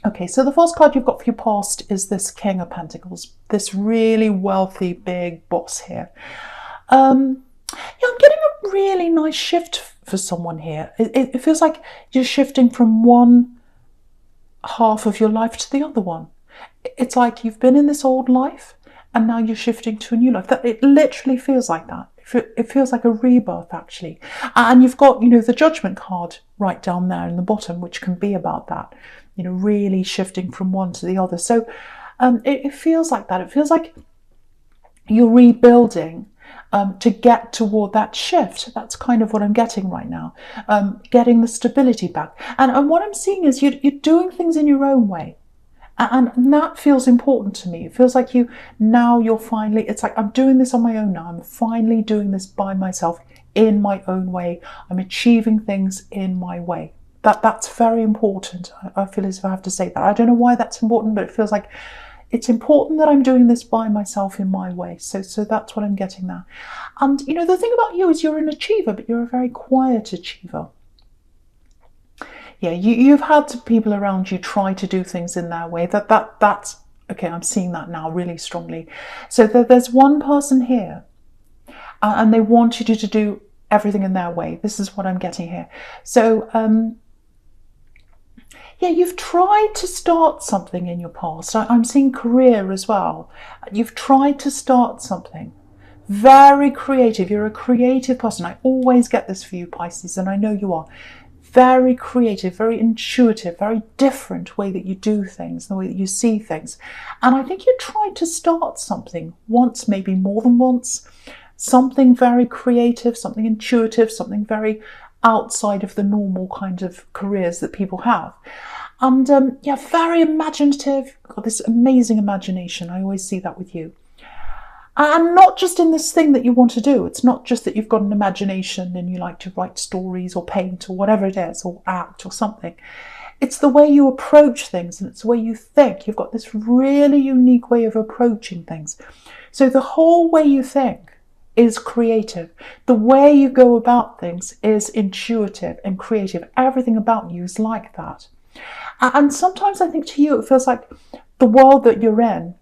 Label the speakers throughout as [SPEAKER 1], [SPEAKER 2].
[SPEAKER 1] Okay, so the first card you've got for your past is this King of Pentacles, this really wealthy, big boss here. Yeah, I'm getting a really nice shift for someone here. It feels like you're shifting from one half of your life to the other one. It's like you've been in this old life and now you're shifting to a new life. That it literally feels like that. It feels like a rebirth, actually. And you've got, the Judgment card right down there in the bottom, which can be about that, really shifting from one to the other. So it feels like that. It feels like you're rebuilding to get toward that shift. That's kind of what I'm getting right now, getting the stability back. And what I'm seeing is you're doing things in your own way. And that feels important to me. It feels like you're finally, it's like I'm doing this on my own now. I'm finally doing this by myself in my own way. I'm achieving things in my way. That's very important. I feel as if I have to say that. I don't know why that's important, but it feels like it's important that I'm doing this by myself in my way. So that's what I'm getting there. And, the thing about you is you're an achiever, but you're a very quiet achiever. Yeah, you've had people around you try to do things in their way. That's okay. I'm seeing that now really strongly. So there's one person here, and they want you to do everything in their way. This is what I'm getting here. So yeah, you've tried to start something in your past. I'm seeing career as well. You've tried to start something. Very creative. You're a creative person. I always get this for you, Pisces, and I know you are. Very creative, very intuitive, very different way that you do things, the way that you see things. And I think you tried to start something once, maybe more than once, something very creative, something intuitive, something very outside of the normal kind of careers that people have. And yeah, very imaginative, got this amazing imagination. I always see that with you. And not just in this thing that you want to do. It's not just that you've got an imagination and you like to write stories or paint or whatever it is, or act or something. It's the way you approach things, and it's the way you think. You've got this really unique way of approaching things. So the whole way you think is creative. The way you go about things is intuitive and creative. Everything about you is like that. And sometimes I think to you, it feels like the world that you're in,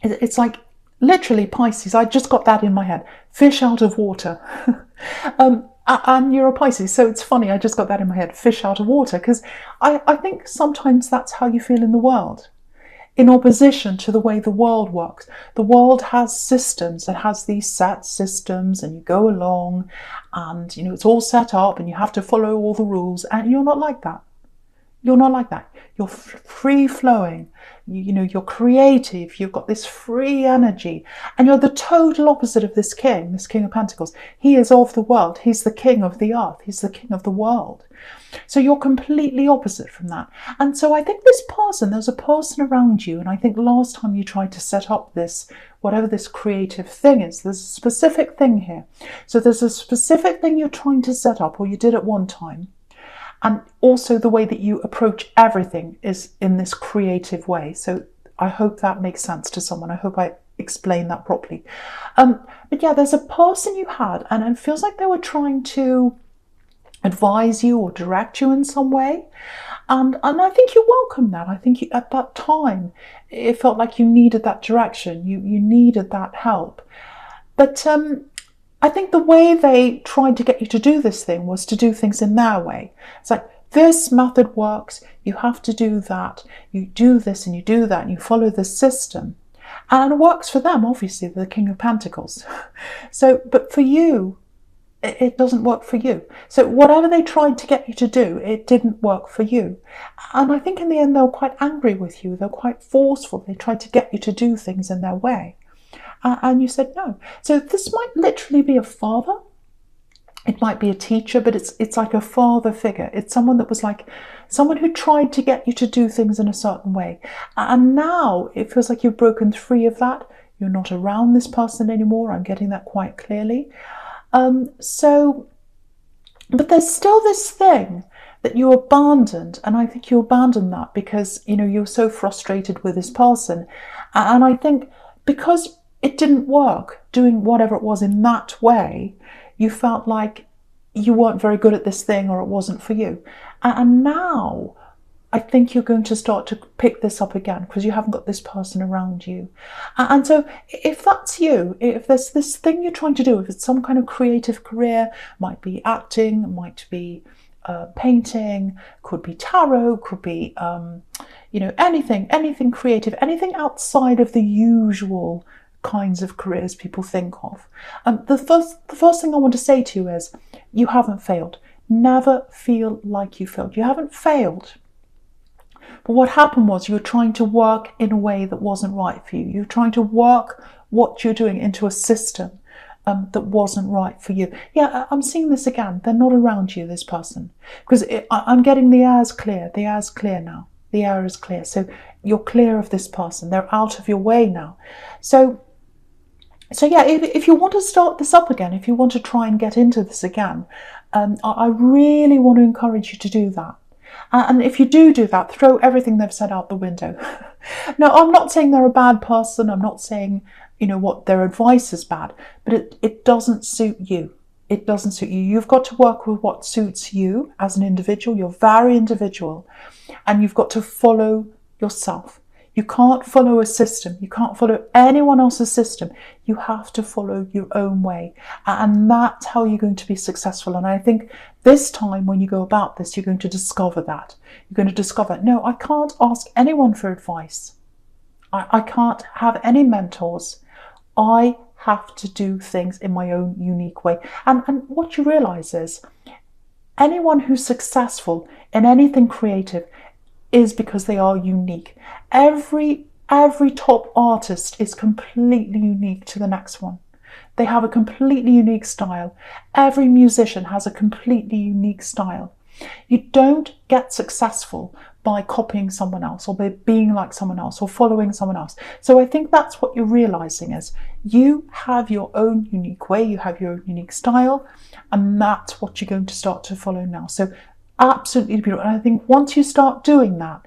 [SPEAKER 1] it's like, literally, Pisces, I just got that in my head. Fish out of water. And you're a Pisces, so it's funny, I just got that in my head. Fish out of water. Because I think sometimes that's how you feel in the world. In opposition to the way the world works. The world has systems. It has these set systems, and you go along and, it's all set up and you have to follow all the rules. And you're not like that. You're not like that. You're free-flowing. You're creative. You've got this free energy. And you're the total opposite of this King of Pentacles. He is of the world. He's the king of the earth. He's the king of the world. So you're completely opposite from that. And so I think there's a person around you. And I think last time you tried to set up this, whatever this creative thing is, there's a specific thing here. So there's a specific thing you're trying to set up, or you did at one time. And also the way that you approach everything is in this creative way. So I hope that makes sense to someone. I hope I explained that properly. But yeah, there's a person you had, and it feels like they were trying to advise you or direct you in some way. And I think you welcome that. I think at that time, it felt like you needed that direction. You needed that help. But I think the way they tried to get you to do this thing was to do things in their way. It's like, this method works, you have to do that, you do this and you do that, and you follow the system. And it works for them, obviously, the King of Pentacles. So, but for you, it doesn't work for you. So whatever they tried to get you to do, it didn't work for you. And I think in the end, they were quite angry with you. They're quite forceful. They tried to get you to do things in their way. And you said no. So this might literally be a father. It might be a teacher, but it's like a father figure. It's someone that was like, someone who tried to get you to do things in a certain way. And now it feels like you've broken free of that. You're not around this person anymore. I'm getting that quite clearly. But there's still this thing that you abandoned. And I think you abandoned that because, you're so frustrated with this person. And I think because it didn't work doing whatever it was in that way, you felt like you weren't very good at this thing, or it wasn't for you. And now I think you're going to start to pick this up again because you haven't got this person around you. And so if that's you, if there's this thing you're trying to do, if it's some kind of creative career, might be acting, might be painting, could be tarot, could be, anything creative, anything outside of the usual kinds of careers people think of. The first thing I want to say to you is you haven't failed. Never feel like you failed. You haven't failed. But what happened was you were trying to work in a way that wasn't right for you. You were trying to work what you're doing into a system that wasn't right for you. Yeah, I'm seeing this again. They're not around you, this person. Because I'm getting the air's clear. The air's clear now. The air is clear. So you're clear of this person. They're out of your way now. So yeah, if you want to start this up again, if you want to try and get into this again, I really want to encourage you to do that. And if you do that, throw everything they've said out the window. Now, I'm not saying they're a bad person. I'm not saying, what their advice is bad, but it doesn't suit you. It doesn't suit you. You've got to work with what suits you as an individual. You're very individual, and you've got to follow yourself. You can't follow a system. You can't follow anyone else's system. You have to follow your own way. And that's how you're going to be successful. And I think this time when you go about this, you're going to discover that. You're going to discover, no, I can't ask anyone for advice. I can't have any mentors. I have to do things in my own unique way. And what you realize is anyone who's successful in anything creative is because they are unique. Every top artist is completely unique to the next one. They have a completely unique style. Every musician has a completely unique style. You don't get successful by copying someone else or by being like someone else or following someone else. So I think that's what you're realizing is you have your own unique way, you have your own unique style, and that's what you're going to start to follow now. So absolutely beautiful. And I think once you start doing that,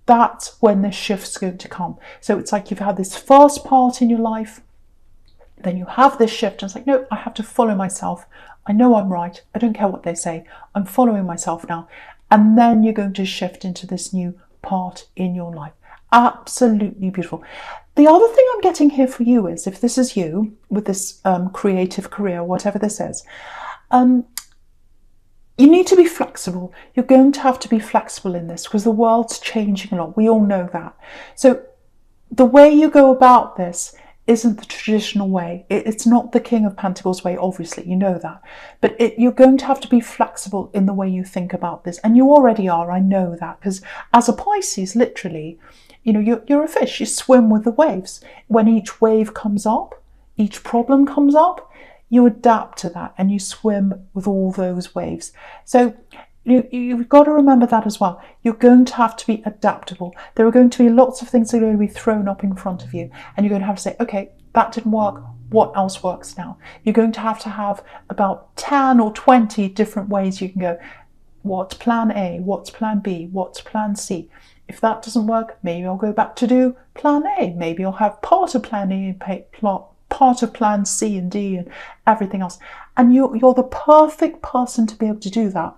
[SPEAKER 1] that's when the shift's going to come. So it's like you've had this first part in your life, then you have this shift, and it's like, no, I have to follow myself. I know I'm right. I don't care what they say. I'm following myself now. And then you're going to shift into this new part in your life. Absolutely beautiful. The other thing I'm getting here for you is, if this is you with this creative career, whatever this is, you need to be flexible. You're going to have to be flexible in this because the world's changing a lot. We all know that. So the way you go about this isn't the traditional way. It's not the King of Pentacles way, obviously, you know that. But you're going to have to be flexible in the way you think about this. And you already are, I know that, because as a Pisces, literally, you're a fish. You swim with the waves. When each wave comes up, each problem comes up, you adapt to that and you swim with all those waves. So you've got to remember that as well. You're going to have to be adaptable. There are going to be lots of things that are going to be thrown up in front of you, and you're going to have to say, okay, that didn't work. What else works now? You're going to have about 10 or 20 different ways you can go. What's plan A? What's plan B? What's plan C? If that doesn't work, maybe I'll go back to do plan A. Maybe I'll have part of plan A and part of plan C and D and everything else. And you're the perfect person to be able to do that,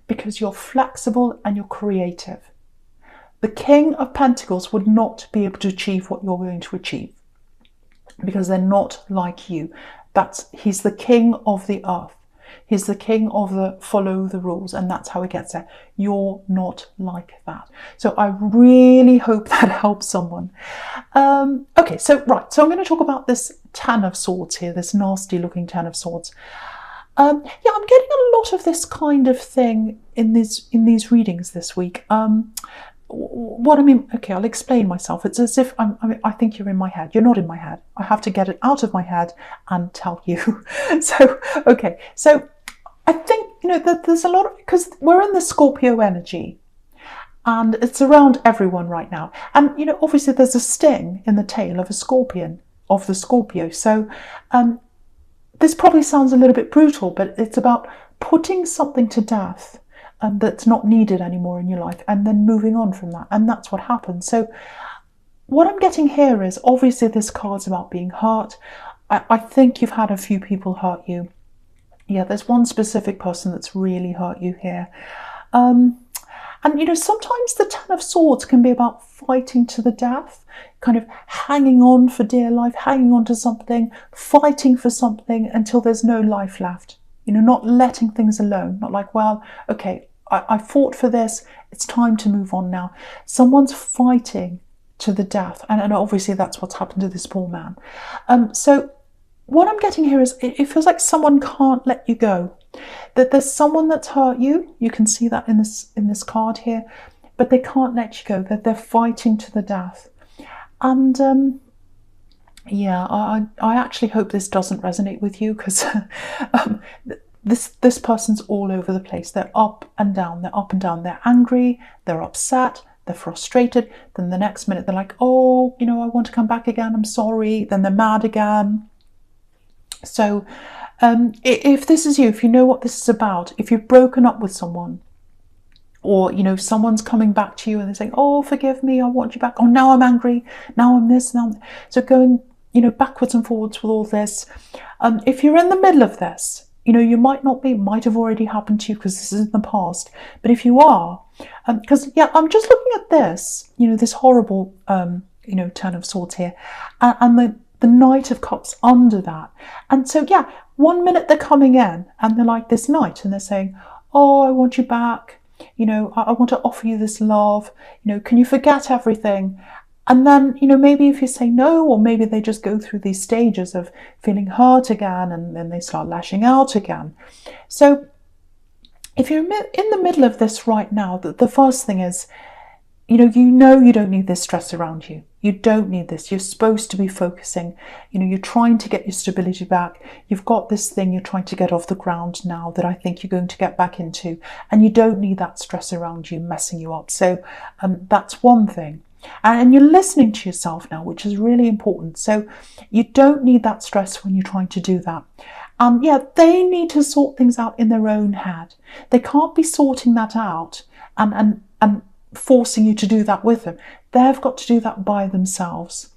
[SPEAKER 1] because you're flexible and you're creative. The King of Pentacles would not be able to achieve what you're going to achieve because they're not like you. He's the king of the earth. He's the king of the follow the rules, and that's how he gets there. You're not like that. So I really hope that helps someone. Okay, so I'm going to talk about this Ten of Swords here, this nasty looking Ten of Swords. I'm getting a lot of this kind of thing in these readings this week. What I mean, okay, I'll explain myself. It's as if I think you're in my head. You're not in my head. I have to get it out of my head and tell you. So I think, that there's a lot of, because we're in the Scorpio energy and it's around everyone right now. And, obviously there's a sting in the tail of the Scorpio. So, this probably sounds a little bit brutal, but it's about putting something to death that's not needed anymore in your life and then moving on from that. And that's what happens. So what I'm getting here is, obviously this card's about being hurt. I think you've had a few people hurt you. Yeah, there's one specific person that's really hurt you here. And, sometimes the Ten of Swords can be about fighting to the death, kind of hanging on for dear life, hanging on to something, fighting for something until there's no life left. Not letting things alone, not like, well, okay, I fought for this, it's time to move on now. Someone's fighting to the death, and obviously that's what's happened to this poor man. So what I'm getting here is it feels like someone can't let you go, that there's someone that's hurt you. You can see that in this card here, but they can't let you go, that they're fighting to the death. And yeah, I actually hope this doesn't resonate with you, because this person's all over the place. They're up and down, they're angry, they're upset, they're frustrated, then the next minute they're like, oh, I want to come back again, I'm sorry, then they're mad again. So if this is you, if you know what this is about, if you've broken up with someone, or someone's coming back to you and they're saying, oh, forgive me, I want you back, oh, now I'm angry, now I'm this, now I'm... So going backwards and forwards with all this, if you're in the middle of this, you might not be, it might have already happened to you because this is in the past, but if you are, because I'm just looking at this, this horrible Ten of Swords here, and the Knight of Cups under that. And so, yeah, 1 minute they're coming in and they're like this knight and they're saying, oh, I want you back, I want to offer you this love, can you forget everything? And then, maybe if you say no, or maybe they just go through these stages of feeling hurt again, and then they start lashing out again. So if you're in the middle of this right now, the first thing is, you don't need this stress around you. You don't need this. You're supposed to be focusing. You're trying to get your stability back. You've got this thing you're trying to get off the ground now that I think you're going to get back into. And you don't need that stress around you messing you up. So that's one thing. And you're listening to yourself now, which is really important. So you don't need that stress when you're trying to do that. Yeah, they need to sort things out in their own head. They can't be sorting that out and forcing you to do that with them. They've got to do that by themselves.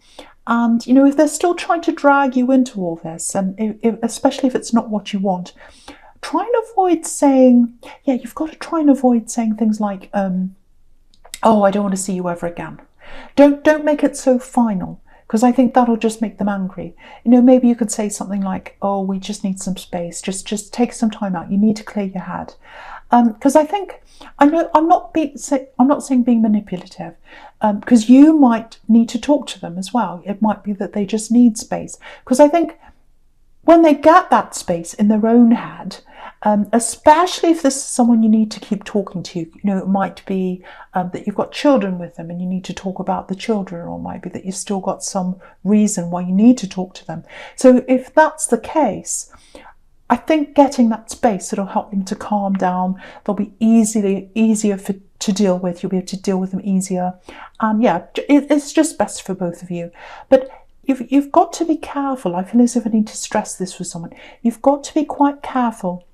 [SPEAKER 1] And, if they're still trying to drag you into all this, and especially if it's not what you want, try and avoid saying, you've got to try and avoid saying things like, oh, I don't want to see you ever again. Don't make it so final, because I think that'll just make them angry. Maybe you could say something like, oh, we just need some space. Just take some time out. You need to clear your head. Because I think, I'm not saying being manipulative, because you might need to talk to them as well. It might be that they just need space. Because I think when they get that space in their own head, especially if this is someone you need to keep talking to, it might be that you've got children with them and you need to talk about the children, or it might be that you've still got some reason why you need to talk to them. So if that's the case, I think getting that space, it'll help them to calm down. They'll be easier to deal with. You'll be able to deal with them easier. And yeah, it's just best for both of you. But you've got to be careful. I feel as if I need to stress this with someone. You've got to be quite careful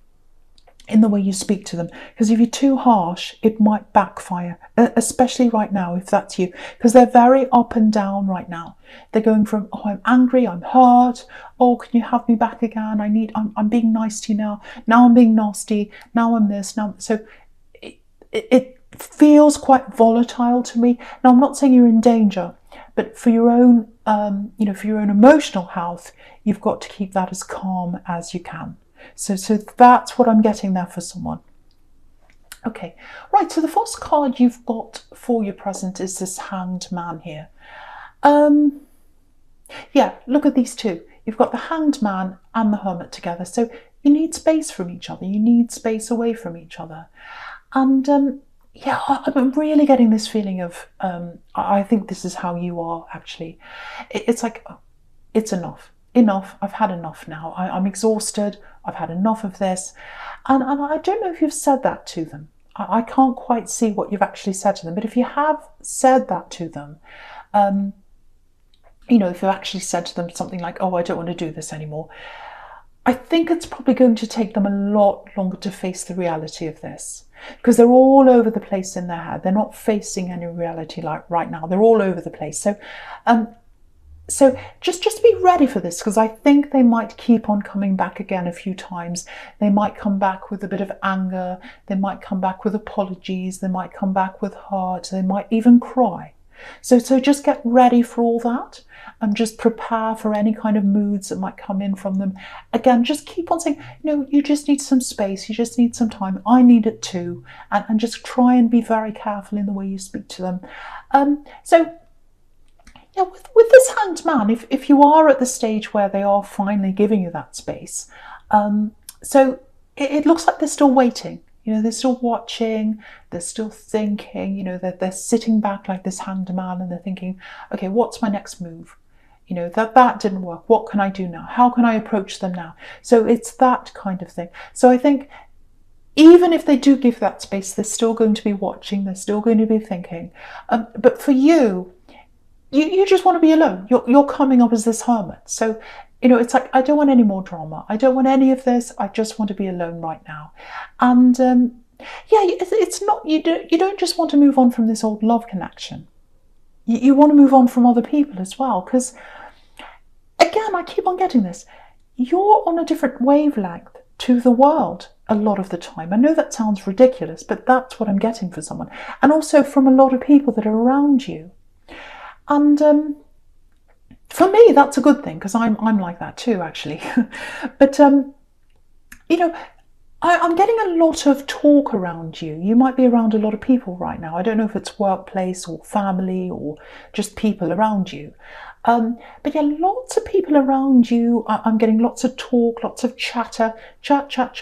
[SPEAKER 1] in the way you speak to them, because if you're too harsh, it might backfire, especially right now, if that's you, because they're very up and down right now. They're going from, oh, I'm angry, I'm hurt, oh, can you have me back again, I'm being nice to you now I'm being nasty, now I'm this, now. So it feels quite volatile to me. Now, I'm not saying you're in danger, but for your own for your own emotional health, you've got to keep that as calm as you can. So that's what I'm getting there for someone. Okay, right, so the first card you've got for your present is this Hanged Man here. Yeah, look at these two. You've got the Hanged Man and the Hermit together. So you need space from each other. You need space away from each other. And yeah, I'm really getting this feeling of, I think this is how you are, actually. It's like, it's enough. Enough, I've had enough now. I'm exhausted, I've had enough of this. And I don't know if you've said that to them. I can't quite see what you've actually said to them, but if you have said that to them, if you've actually said to them something like, oh, I don't want to do this anymore, I think it's probably going to take them a lot longer to face the reality of this, because they're all over the place in their head. They're not facing any reality like right now. They're all over the place. So So just be ready for this, because I think they might keep on coming back again a few times. They might come back with a bit of anger. They might come back with apologies. They might come back with hurt. They might even cry. So just get ready for all that, and just prepare for any kind of moods that might come in from them. Again, just keep on saying, you just need some space. You just need some time. I need it too. And just try and be very careful in the way you speak to them. So yeah, with this Hanged Man, if you are at the stage where they are finally giving you that space, so it looks like they're still waiting. They're still watching, they're still thinking, they're sitting back like this Hanged Man, and they're thinking, okay, what's my next move? That didn't work. What can I do now? How can I approach them now? So it's that kind of thing. So I think even if they do give that space, they're still going to be watching, they're still going to be thinking. But for you, you just want to be alone. You're coming up as this hermit. So, it's like, I don't want any more drama. I don't want any of this. I just want to be alone right now. And it's not, you don't just want to move on from this old love connection. You want to move on from other people as well. Because, again, I keep on getting this. You're on a different wavelength to the world a lot of the time. I know that sounds ridiculous, but that's what I'm getting for someone. And also from a lot of people that are around you. And for me, that's a good thing, because I'm like that too, actually. But, I'm getting a lot of talk around you. You might be around a lot of people right now. I don't know if it's workplace or family or just people around you. But yeah, lots of people around you. I'm getting lots of talk, lots of chatter, chat, yak,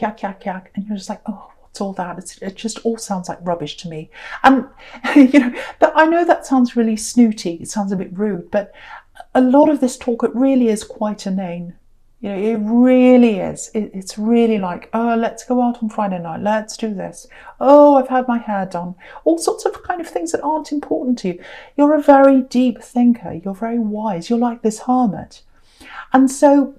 [SPEAKER 1] yak, yak, yak. And you're just like, oh, what's all that? It just all sounds like rubbish to me. And, but I know that sounds really snooty. It sounds a bit rude, but a lot of this talk, it really is quite inane. It really is. It's really like, oh, let's go out on Friday night. Let's do this. Oh, I've had my hair done. All sorts of kind of things that aren't important to you. You're a very deep thinker. You're very wise. You're like this hermit. And so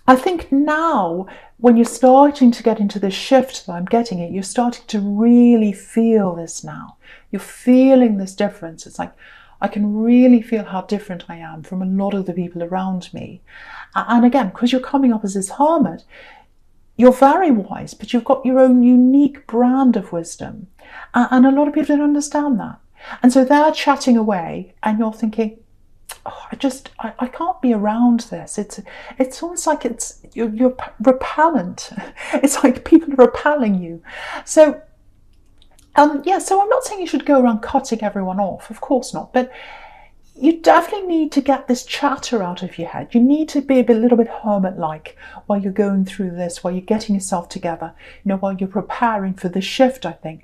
[SPEAKER 1] I think now, when you're starting to get into this shift that I'm getting it, you're starting to really feel this now. You're feeling this difference. It's like, I can really feel how different I am from a lot of the people around me. And again, because you're coming up as this hermit, you're very wise, but you've got your own unique brand of wisdom. And a lot of people don't understand that. And so they're chatting away, and you're thinking, oh, I can't be around this. It's almost like you're repellent. It's like people are repelling you. So so I'm not saying you should go around cutting everyone off, of course not, but you definitely need to get this chatter out of your head. You need to be a little bit hermit-like while you're going through this, while you're getting yourself together, while you're preparing for the shift, I think.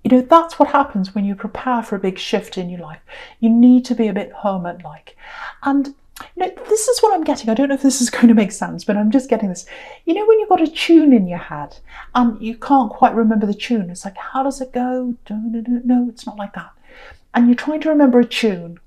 [SPEAKER 1] That's what happens when you prepare for a big shift in your life. You need to be a bit hermit-like. And this is what I'm getting. I don't know if this is going to make sense, but I'm just getting this. When you've got a tune in your head and you can't quite remember the tune, it's like, how does it go? No, it's not like that. And you're trying to remember a tune,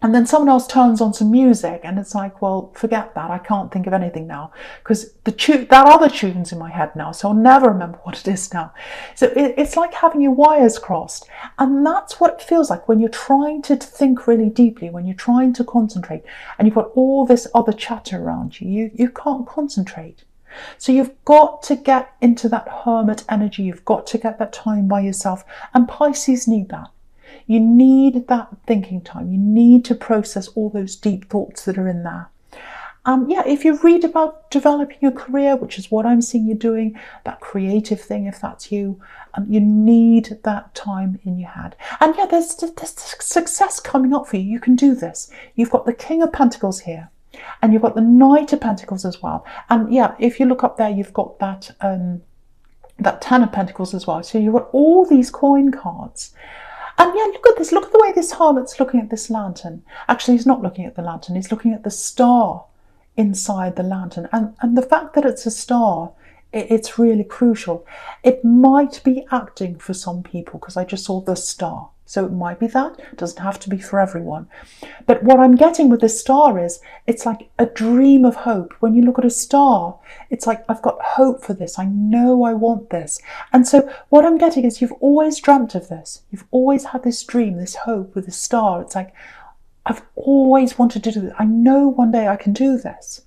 [SPEAKER 1] and then someone else turns on some music, and it's like, well, forget that. I can't think of anything now, because that other tune's in my head now, so I'll never remember what it is now. So it's like having your wires crossed. And that's what it feels like when you're trying to think really deeply, when you're trying to concentrate, and you've got all this other chatter around you. You can't concentrate. So you've got to get into that hermit energy. You've got to get that time by yourself. And Pisces need that. You need that thinking time. You need to process all those deep thoughts that are in there. If you read about developing your career, which is what I'm seeing you doing, that creative thing, if that's you, you need that time in your head. And there's success coming up for you. You can do this. You've got the King of Pentacles here, and you've got the Knight of Pentacles as well. And if you look up there, you've got that Ten of Pentacles as well. So you've got all these coin cards. And look at this. Look at the way this hermit's looking at this lantern. Actually, he's not looking at the lantern. He's looking at the star inside the lantern. And the fact that it's a star, it's really crucial. It might be acting for some people, because I just saw the star. So it might be that. It doesn't have to be for everyone. But what I'm getting with this star is, it's like a dream of hope. When you look at a star, it's like, I've got hope for this. I know I want this. And so what I'm getting is, you've always dreamt of this. You've always had this dream, this hope with a star. It's like, I've always wanted to do this. I know one day I can do this.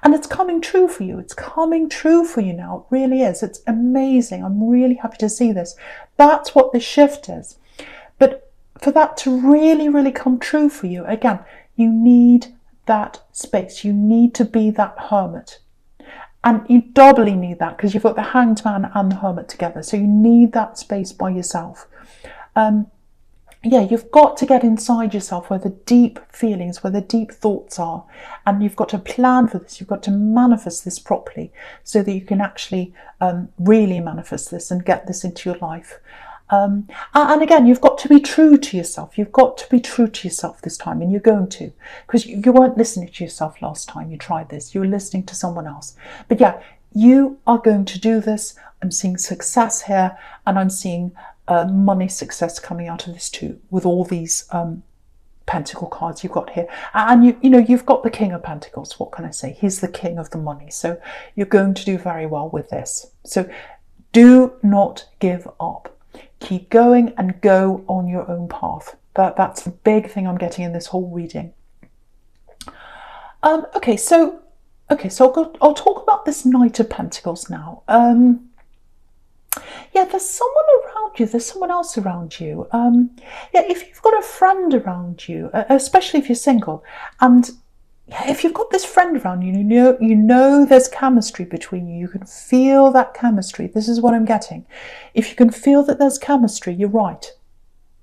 [SPEAKER 1] And it's coming true for you. It's coming true for you now. It really is. It's amazing. I'm really happy to see this. That's what this shift is. But for that to really, really come true for you, again, you need that space. You need to be that hermit. And you doubly need that because you've got the Hanged Man and the Hermit together. So you need that space by yourself. Yeah, you've got to get inside yourself where the deep feelings, where the deep thoughts are. And you've got to plan for this. You've got to manifest this properly so that you can actually really manifest this and get this into your life. And again, you've got to be true to yourself. You've got to be true to yourself this time, and you're going to, because you weren't listening to yourself last time you tried this. You were listening to someone else. But yeah, you are going to do this. I'm seeing success here, and I'm seeing money success coming out of this too, with all these pentacle cards you've got here. And you know, you've got the King of Pentacles. What can I say? He's the king of the money. So you're going to do very well with this. So do not give up. Keep going and go on your own path. That's the big thing I'm getting in this whole reading. Okay, so I'll talk about this Knight of Pentacles now. Yeah, there's someone around you. There's someone else around you. Yeah, if you've got a friend around you, especially if you're single, and if you've got this friend around you, you know there's chemistry between you. You can feel that chemistry. This is what I'm getting. If you can feel that there's chemistry, you're right.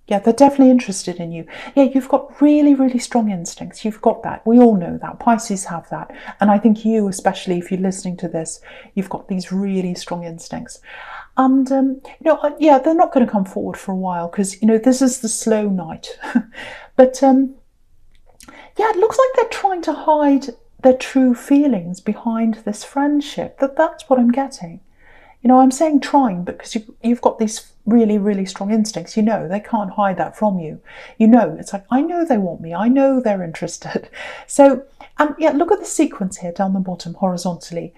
[SPEAKER 1] Yeah, they're definitely interested in you. Yeah, you've got really, really strong instincts. You've got that. We all know that. Pisces have that. And I think you, especially if you're listening to this, you've got these really strong instincts. And, you know, yeah, they're not going to come forward for a while because, you know, this is the slow night. But, yeah, it looks like they're trying to hide their true feelings behind this friendship. That's what I'm getting. You know, I'm saying trying because you've got these really, really strong instincts. You know, they can't hide that from you. You know, it's like, I know they want me. I know they're interested. So, and yeah, look at the sequence here down the bottom horizontally.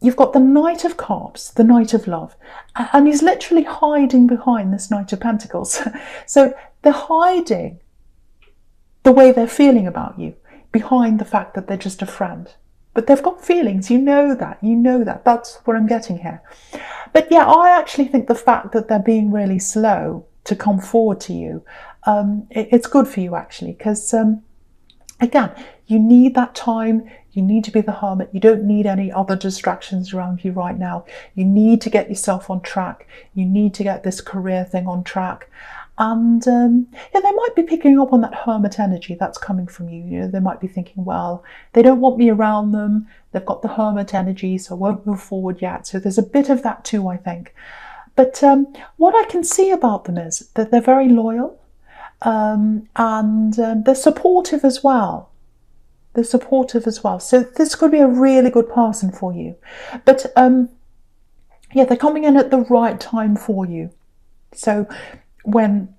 [SPEAKER 1] You've got the Knight of Cups, the Knight of Love, and he's literally hiding behind this Knight of Pentacles. So they're hiding the way they're feeling about you behind the fact that they're just a friend. But they've got feelings, you know that. That's what I'm getting here. But yeah, I actually think the fact that they're being really slow to come forward to you, it's good for you actually, because again, you need that time. You need to be the hermit. You don't need any other distractions around you right now. You need to get yourself on track. You need to get this career thing on track. And yeah, they might be picking up on that hermit energy that's coming from you. You know, they might be thinking, well, they don't want me around them. They've got the hermit energy, so I won't move forward yet. So there's a bit of that too, I think. But what I can see about them is that they're very loyal and they're supportive as well. They're supportive as well. So this could be a really good person for you. But yeah, they're coming in at the right time for you. So when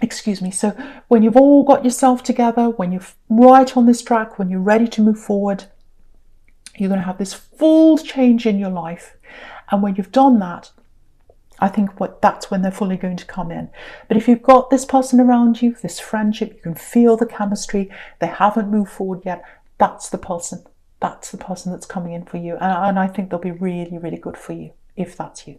[SPEAKER 1] you've all got yourself together, when you're right on this track, when you're ready to move forward, you're going to have this full change in your life. And when you've done that, I think that's when they're fully going to come in. But if you've got this person around you, this friendship, you can feel the chemistry, they haven't moved forward yet, that's the person. That's the person that's coming in for you. And I think they'll be really, really good for you if that's you.